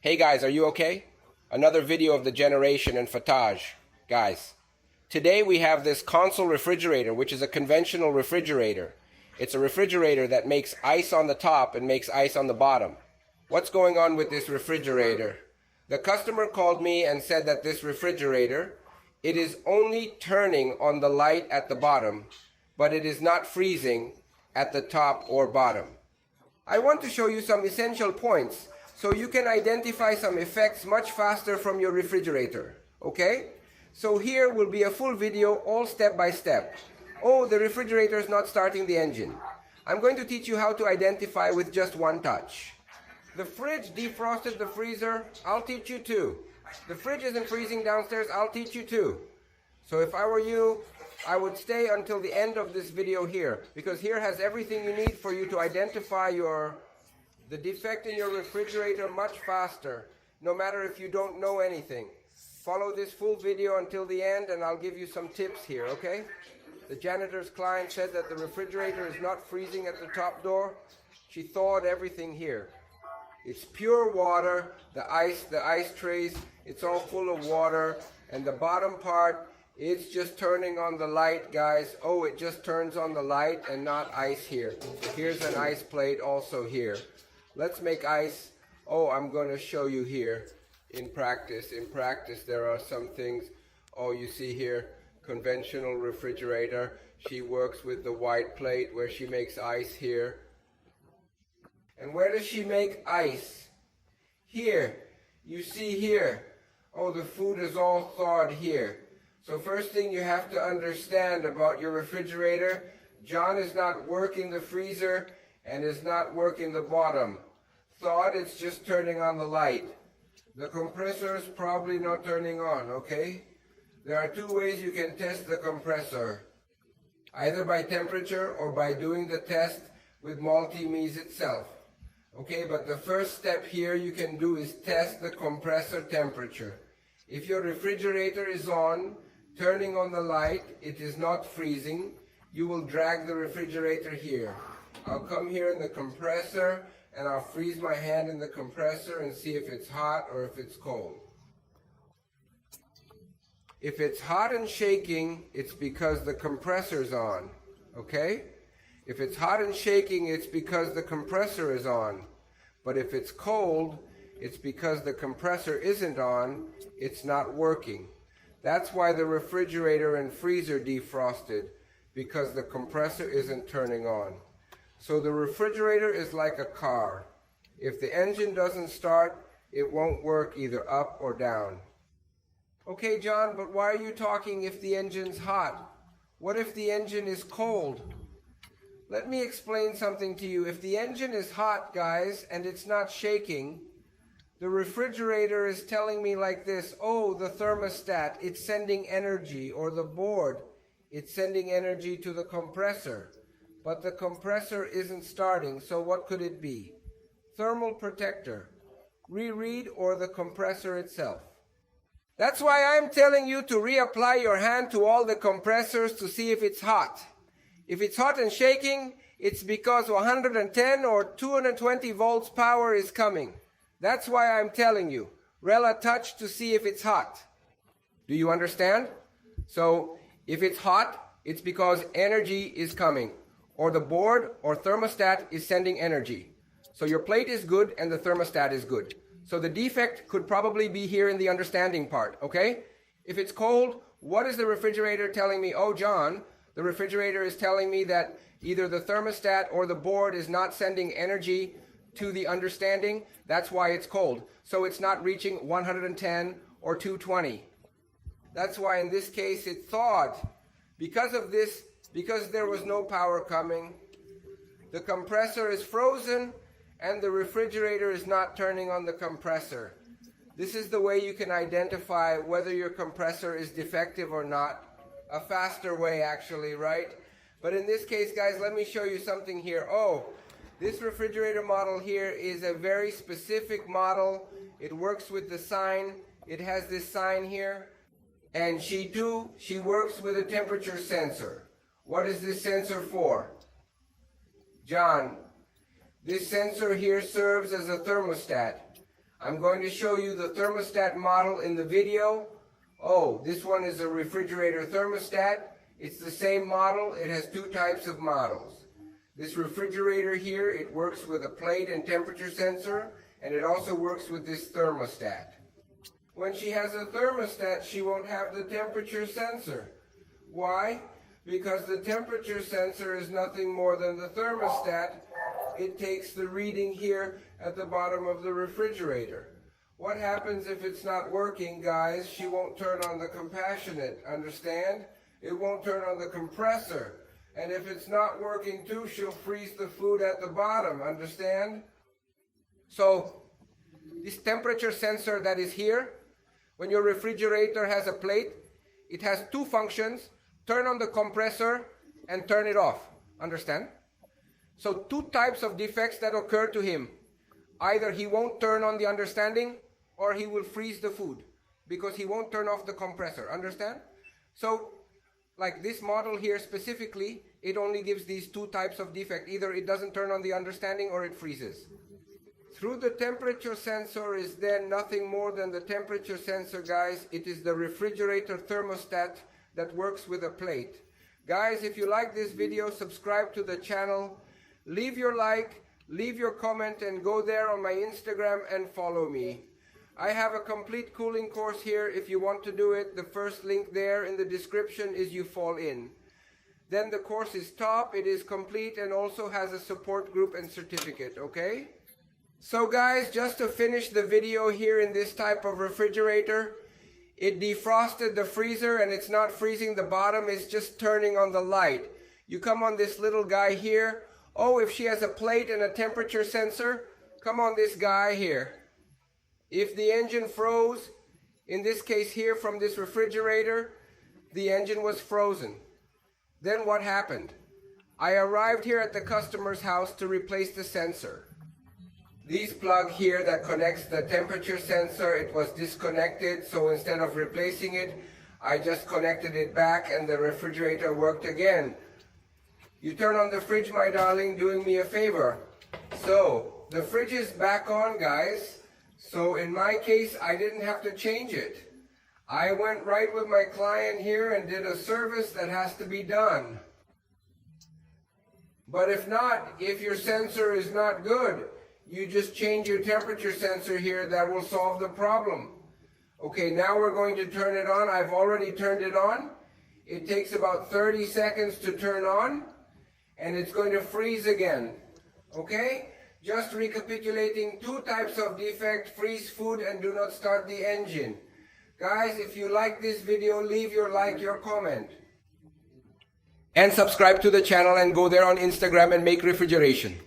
Hey guys, are you okay? Another video of the generation and Fatage. Guys, today we have this console refrigerator, which is a conventional refrigerator. It's a refrigerator that makes ice on the top and makes ice on the bottom. What's going on with this refrigerator? The customer called me and said that this refrigerator, it is only turning on the light at the bottom, but it is not freezing at the top or bottom. I want to show you some essential points so you can identify some effects much faster from your refrigerator, okay? So here will be a full video, all step by step. Oh, the refrigerator is not starting the engine. I'm going to teach you how to identify with just one touch. The fridge defrosted the freezer, I'll teach you too. The fridge isn't freezing downstairs, I'll teach you too. So if I were you, I would stay until the end of this video here, because here has everything you need for you to identify the defect in your refrigerator much faster, no matter if you don't know anything. Follow this full video until the end and I'll give you some tips here, okay? The janitor's client said that the refrigerator is not freezing at the top door. She thawed everything here. It's pure water, the ice trays, it's all full of water, and the bottom part, it's just turning on the light, guys. Oh, it just turns on the light and not ice here. Here's an ice plate also here. Let's make ice. Oh, I'm going to show you here in practice. In practice, there are some things. Oh, you see here, conventional refrigerator. She works with the white plate where she makes ice here. And where does she make ice? Here. You see here. Oh, the food is all thawed here. So first thing you have to understand about your refrigerator, John is not working the freezer and is not working the bottom. Thawed, it's just turning on the light. The compressor is probably not turning on, okay? There are two ways you can test the compressor. Either by temperature or by doing the test with Multimease itself. Okay, but the first step here you can do is test the compressor temperature. If your refrigerator is on, turning on the light, it is not freezing, you will drag the refrigerator here. I'll come here in the compressor and I'll freeze my hand in the compressor and see if it's hot or if it's cold. If it's hot and shaking, it's because the compressor's on, okay? If it's hot and shaking, it's because the compressor is on. But if it's cold, it's because the compressor isn't on, it's not working. That's why the refrigerator and freezer defrosted, because the compressor isn't turning on. So the refrigerator is like a car. If the engine doesn't start, it won't work either up or down. Okay, John, but why are you talking if the engine's hot? What if the engine is cold? Let me explain something to you. If the engine is hot, guys, and it's not shaking, the refrigerator is telling me like this, oh, the thermostat, it's sending energy, or the board, it's sending energy to the compressor. But the compressor isn't starting, so what could it be? Thermal protector, reread, or the compressor itself. That's why I'm telling you to reapply your hand to all the compressors to see if it's hot. If it's hot and shaking, it's because 110 or 220 volts power is coming. That's why I'm telling you, Rela touch to see if it's hot. Do you understand? So if it's hot, it's because energy is coming, or the board or thermostat is sending energy. So your plate is good and the thermostat is good. So the defect could probably be here in the understanding part, okay? If it's cold, what is the refrigerator telling me? Oh, John, the refrigerator is telling me that either the thermostat or the board is not sending energy to the understanding. That's why it's cold. So it's not reaching 110 or 220. That's why in this case it thawed. Because of this, because there was no power coming, the compressor is frozen and the refrigerator is not turning on the compressor. This is the way you can identify whether your compressor is defective or not. A faster way actually, right? But in this case, guys, let me show you something here. Oh, this refrigerator model here is a very specific model. It works with the sign. It has this sign here. And she works with a temperature sensor. What is this sensor for? John, this sensor here serves as a thermostat. I'm going to show you the thermostat model in the video. Oh, this one is a refrigerator thermostat. It's the same model. It has two types of models. This refrigerator here, it works with a plate and temperature sensor, and it also works with this thermostat. When she has a thermostat, she won't have the temperature sensor. Why? Because the temperature sensor is nothing more than the thermostat. It takes the reading here at the bottom of the refrigerator. What happens if it's not working, guys? She won't turn on the compassionate, understand? It won't turn on the compressor. And if it's not working too, she'll freeze the food at the bottom, understand? So, this temperature sensor that is here, when your refrigerator has a plate, it has two functions: turn on the compressor and turn it off, understand? So two types of defects that occur to him. Either he won't turn on the understanding, or he will freeze the food because he won't turn off the compressor, understand? So, like this model here specifically, it only gives these two types of defect. Either it doesn't turn on the understanding or it freezes. Through the temperature sensor is then nothing more than the temperature sensor, guys. It is the refrigerator thermostat that works with a plate. Guys, if you like this video, subscribe to the channel. Leave your like, leave your comment, and go there on my Instagram and follow me. I have a complete cooling course here. If you want to do it, the first link there in the description is You Fall In. Then the course is top, it is complete, and also has a support group and certificate, okay? So guys, just to finish the video here in this type of refrigerator, it defrosted the freezer and it's not freezing the bottom, it's just turning on the light. You come on this little guy here. Oh, if she has a plate and a temperature sensor, come on this guy here. If the engine froze, in this case here from this refrigerator, the engine was frozen. Then what happened? I arrived here at the customer's house to replace the sensor. This plug here that connects the temperature sensor, it was disconnected, so instead of replacing it, I just connected it back and the refrigerator worked again. You turn on the fridge, my darling, doing me a favor. So, the fridge is back on, guys. So in my case, I didn't have to change it. I went right with my client here and did a service that has to be done. But if not, if your sensor is not good, you just change your temperature sensor here. That will solve the problem. Okay, now we're going to turn it on. I've already turned it on. It takes about 30 seconds to turn on, and it's going to freeze again. Okay? Just recapitulating, two types of defect: freeze food and do not start the engine. Guys, if you like this video, leave your like, your comment. And subscribe to the channel and go there on Instagram and make refrigeration.